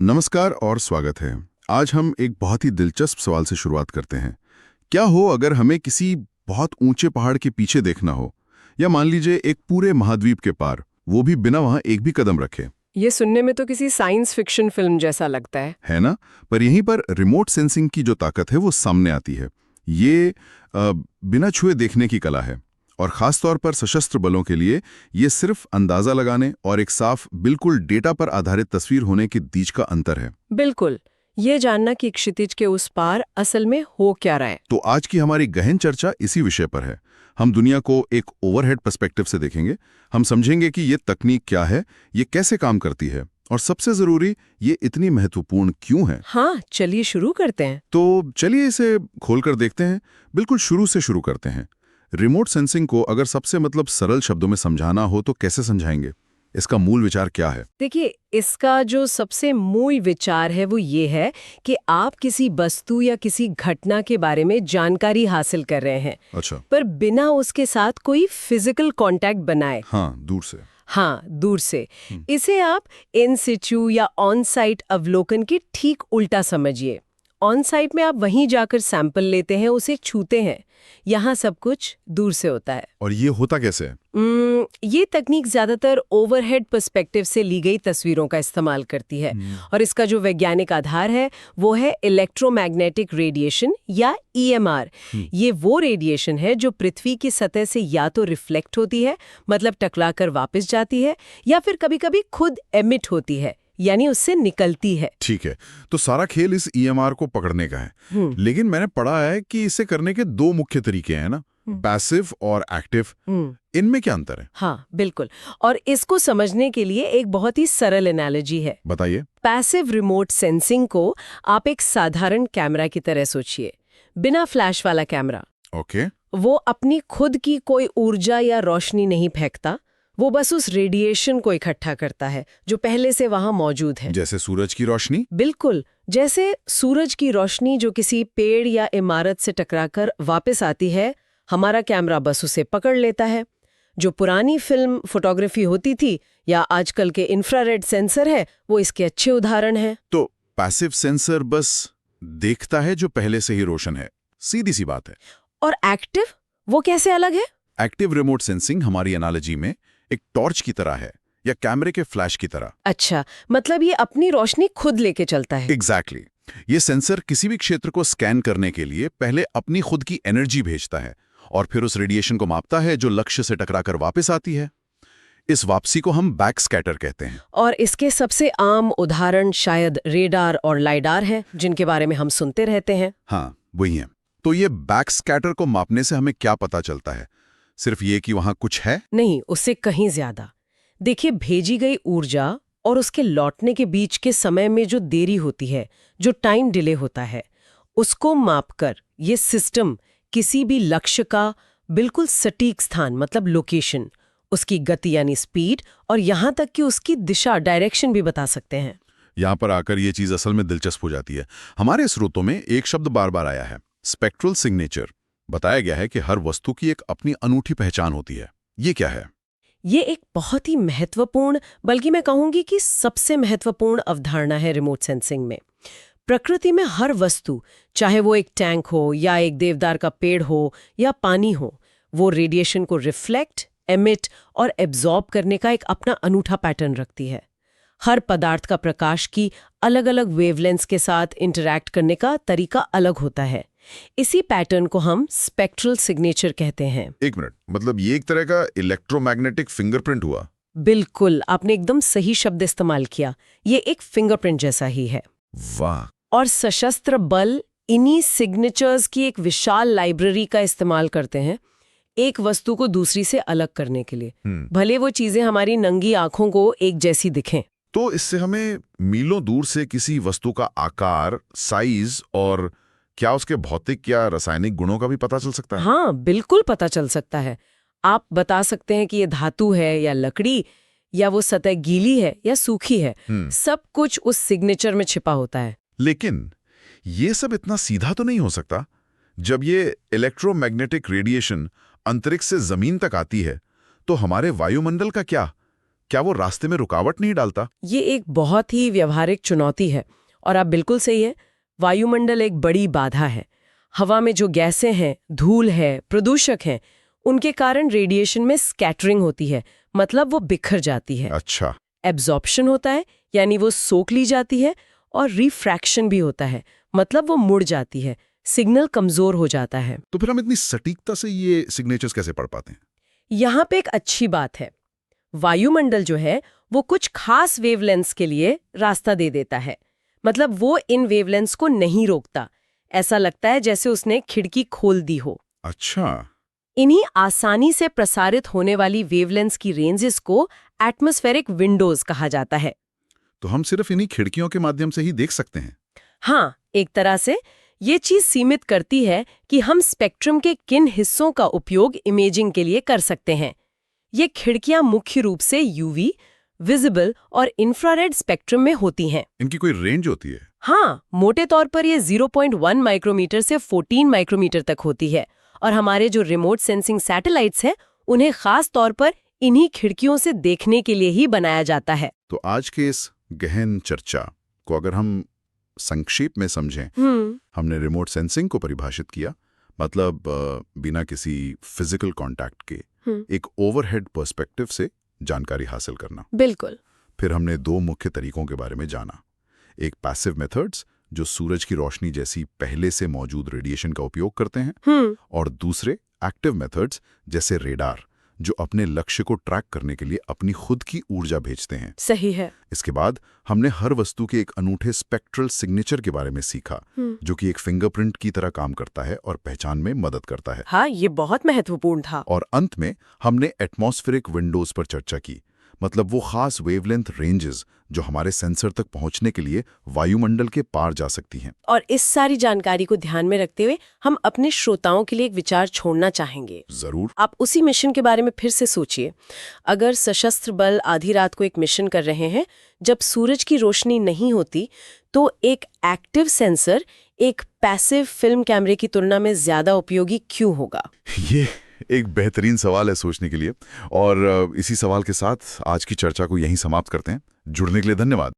नमस्कार और स्वागत है। आज हम एक बहुत ही दिलचस्प सवाल से शुरुआत करते हैं। क्या हो अगर हमें किसी बहुत ऊंचे पहाड़ के पीछे देखना हो, या मान लीजिए एक पूरे महाद्वीप के पार, वो भी बिना वहां एक भी कदम रखे। ये सुनने में तो किसी साइंस फिक्शन फिल्म जैसा लगता है ना? पर यहीं पर रिमोट सेंसिंग की जो ताकत है वो सामने आती है। ये बिना छुए देखने की कला है, और खास तौर पर सशस्त्र बलों के लिए ये सिर्फ अंदाजा लगाने और एक साफ, बिल्कुल डेटा पर आधारित तस्वीर होने के बीच का अंतर है। बिल्कुल, ये जानना कि क्षितिज के उस पार असल में हो क्या रहा है। तो आज की हमारी गहन चर्चा इसी विषय पर है। हम दुनिया को एक ओवरहेड पर्सपेक्टिव से देखेंगे। हम समझेंगे कि ये तकनीक क्या है, ये कैसे काम करती है, और सबसे जरूरी, ये इतनी महत्वपूर्ण क्यों है। हाँ, चलिए शुरू करते हैं। तो चलिए इसे खोलकर देखते हैं। बिल्कुल शुरू से शुरू करते हैं। रिमोट सेंसिंग को अगर सबसे सरल शब्दों में समझाना हो तो कैसे समझाएंगे? इसका मूल विचार क्या है? देखिए, इसका जो सबसे मूल विचार है वो ये है कि आप किसी वस्तु या किसी घटना के बारे में जानकारी हासिल कर रहे हैं। अच्छा। पर बिना उसके साथ कोई फिजिकल कांटेक्ट बनाए। हाँ, दूर से। हाँ, दूर से। इसे आप इन सिचु या ऑन साइट अवलोकन के ठीक उल्टा समझिए। ऑन साइट में आप वहीं जाकर सैंपल लेते हैं, उसे छूते हैं। यहाँ सब कुछ दूर से होता है। और ये होता कैसे है? ये तकनीक ज्यादातर ओवरहेड पर्सपेक्टिव से ली गई तस्वीरों का इस्तेमाल करती है। और इसका जो वैज्ञानिक आधार है वो है इलेक्ट्रोमैग्नेटिक रेडिएशन या EMR। ये वो रेडिएशन है जो पृथ्वी की सतह से या तो रिफ्लेक्ट होती है, मतलब टकराकर वापस जाती है, या फिर कभी-कभी खुद एमिट होती है, यानी उससे निकलती है। ठीक है, तो सारा खेल इस EMR को पकड़ने का है। लेकिन मैंने पढ़ा है कि इसे करने के दो मुख्य तरीके हैं ना, पैसिव और एक्टिव। इनमें क्या अंतर है? हाँ, बिल्कुल। और इसको समझने के लिए एक बहुत ही सरल एनालॉजी है। बताइए। पैसिव रिमोट सेंसिंग को आप एक साधारण कैमरा की तरह सोचिए, बिना फ्लैश वाला कैमरा। ओके। वो अपनी खुद की कोई ऊर्जा या रोशनी नहीं फेंकता, वो बस उस रेडिएशन को इकट्ठा करता है जो पहले से वहां मौजूद है। जैसे सूरज की रोशनी? बिल्कुल, जैसे सूरज की रोशनी जो किसी पेड़ या इमारत से टकराकर वापस आती है, हमारा कैमरा बस उसे पकड़ लेता है। जो पुरानी फिल्म फोटोग्राफी होती थी या आजकल के इंफ्रारेड सेंसर है, वो इसके अच्छे उदाहरण है। तो पैसिव सेंसर बस देखता है जो पहले से ही रोशन है, सीधी सी बात है। और एक्टिव, वो कैसे अलग है? एक्टिव रिमोट सेंसिंग हमारी एनालॉजी में एक टॉर्च की तरह है, या कैमरे के फ्लैश की तरह। अच्छा, मतलब ये अपनी रोशनी खुद लेके चलता है। एग्जैक्टली। ये सेंसर किसी भी क्षेत्र को स्कैन करने के लिए पहले अपनी खुद की एनर्जी भेजता है, और फिर उस रेडिएशन को मापता है जो लक्ष्य से टकराकर वापस आती है। इस वापसी को हम बैक स्कैटर कहते हैं। और इसके सबसे आम उदाहरण शायद रेडार और लाइडार हैं, जिनके बारे में हम सुनते रहते हैं। हाँ, वही है। तो ये बैक स्कैटर को मापने से हमें क्या पता चलता है? सिर्फ ये कि वहां कुछ है? नहीं, उससे कहीं ज्यादा। देखिए, भेजी गई ऊर्जा और उसके लौटने के बीच के समय में जो देरी होती है, जो टाइम डिले होता है, उसको मापकर ये सिस्टम किसी भी लक्ष्य का बिल्कुल सटीक स्थान, मतलब लोकेशन, उसकी गति यानी स्पीड, और यहाँ तक कि उसकी दिशा, डायरेक्शन भी बता सकते हैं। यहाँ पर आकर ये चीज असल में दिलचस्प हो जाती है। हमारे स्रोतों में एक शब्द बार बार आया है, स्पेक्ट्रल सिग्नेचर। बताया गया है कि हर वस्तु की एक अपनी अनूठी पहचान होती है। ये क्या है? ये एक बहुत ही महत्वपूर्ण, बल्कि मैं कहूंगी कि सबसे महत्वपूर्ण अवधारणा है रिमोट सेंसिंग में। प्रकृति में हर वस्तु, चाहे वो एक टैंक हो या एक देवदार का पेड़ हो या पानी हो, वो रेडिएशन को रिफ्लेक्ट, एमिट और एब्जॉर्ब करने का एक अपना अनूठा पैटर्न रखती है। हर पदार्थ का प्रकाश की अलग अलग वेवलेंथ्स के साथ इंटरैक्ट करने का तरीका अलग होता है। इसी पैटर्न को हम स्पेक्ट्रल सिग्नेचर कहते हैं। एक मिनट, मतलब ये एक तरह का इलेक्ट्रोमैग्नेटिक फिंगरप्रिंट हुआ? बिल्कुल, आपने एकदम सही शब्द इस्तेमाल किया। ये एक फिंगरप्रिंट जैसा ही है। वाह। और सशस्त्र बल इन्हीं सिग्नेचर्स की एक विशाल लाइब्रेरी का इस्तेमाल करते हैं एक वस्तु को दूसरी से अलग करने के लिए, भले वो चीजें हमारी नंगी आंखों को एक जैसी दिखें। तो इससे हमें मीलों दूर से किसी वस्तु का आकार, साइज और क्या उसके भौतिक या रासायनिक गुणों का भी पता चल सकता है? हाँ, बिल्कुल पता चल सकता है। आप बता सकते हैं कि ये धातु है या लकड़ी, या वो सतह गीली है या सूखी है। सब कुछ उस सिग्नेचर में छिपा होता है। लेकिन ये सब इतना सीधा तो नहीं हो सकता। जब ये इलेक्ट्रोमैग्नेटिक रेडिएशन अंतरिक्ष से जमीन तक आती है, तो हमारे वायुमंडल का क्या? क्या वो रास्ते में रुकावट नहीं डालता? ये एक बहुत ही व्यवहारिक चुनौती है और आप बिल्कुल सही है। वायुमंडल एक बड़ी बाधा है। हवा में जो गैसें हैं, धूल है, प्रदूषक हैं, उनके कारण रेडिएशन में स्कैटरिंग होती है, मतलब वो बिखर जाती है। अच्छा। एब्जॉर्प्शन होता है, यानी वो सोख ली जाती है, और रिफ्रैक्शन भी होता है, मतलब वो मुड़ जाती है, सिग्नल कमजोर हो जाता है। तो फिर हम इतनी सटीकता से ये सिग्नेचर्स कैसे पढ़ पाते हैं? यहाँ पे एक अच्छी बात है। वायुमंडल जो है वो कुछ खास वेवलेंथ्स के लिए रास्ता दे देता है, मतलब वो इन वेवलेंथ्स को नहीं रोकता। ऐसा लगता है जैसे उसने खिड़की खोल दी हो। अच्छा। इन्हीं आसानी से प्रसारित होने वाली वेवलेंथ्स की रेंजेस को एटमॉस्फेरिक विंडोज कहा जाता है। तो हम सिर्फ इन्हीं खिड़कियों के माध्यम से ही देख सकते हैं? हाँ, एक तरह से ये चीज सीमित करती है कि हम स्पेक्ट्रम के किन हिस्सों का उपयोग इमेजिंग के लिए कर सकते हैं। ये खिड़कियां मुख्य रूप से यूवी, विजिबल और इंफ्रारेड स्पेक्ट्रम में होती हैं। इनकी कोई रेंज होती है? हाँ, मोटे तौर पर ये 0.1 माइक्रोमीटर से 14 माइक्रोमीटर तक होती है, और हमारे जो रिमोट सेंसिंग सैटेलाइट्स हैं, उन्हें खास तौर पर इन्हीं खिड़कियों से देखने के लिए ही बनाया जाता है। तो आज के इस गहन चर्चा को अगर हम संक्षेप में समझें, हमने रिमोट सेंसिंग को परिभाषित किया, मतलब बिना किसी फिजिकल कांटेक्ट के एक ओवरहेड पर्सपेक्टिव से जानकारी हासिल करना। बिल्कुल। फिर हमने दो मुख्य तरीकों के बारे में जाना, एक पैसिव मेथड्स जो सूरज की रोशनी जैसी पहले से मौजूद रेडिएशन का उपयोग करते हैं, और दूसरे एक्टिव मेथड्स जैसे रेडार जो अपने लक्ष्य को ट्रैक करने के लिए अपनी खुद की ऊर्जा भेजते हैं। सही है। इसके बाद हमने हर वस्तु के एक अनूठे स्पेक्ट्रल सिग्नेचर के बारे में सीखा, जो कि एक फिंगरप्रिंट की तरह काम करता है और पहचान में मदद करता है। हाँ, ये बहुत महत्वपूर्ण था। और अंत में हमने एटमॉस्फेरिक विंडोज पर चर्चा की, मतलब वो खास वेवलेंथ रेंजेस जो हमारे सेंसर तक पहुंचने के लिए वायुमंडल के पार जा सकती हैं। और इस सारी जानकारी को ध्यान में रखते हुए हम अपने श्रोताओं के लिए एक विचार छोड़ना चाहेंगे। जरूर। आप उसी मिशन के बारे में फिर से सोचिए। अगर सशस्त्र बल आधी रात को एक मिशन कर रहे हैं जब सूरज की रोशनी नहीं होती, तो एक एक्टिव सेंसर एक पैसिव फिल्म कैमरे की तुलना में ज्यादा उपयोगी क्यों होगा? ये एक बेहतरीन सवाल है सोचने के लिए, और इसी सवाल के साथ आज की चर्चा को यहीं समाप्त करते हैं। जुड़ने के लिए धन्यवाद।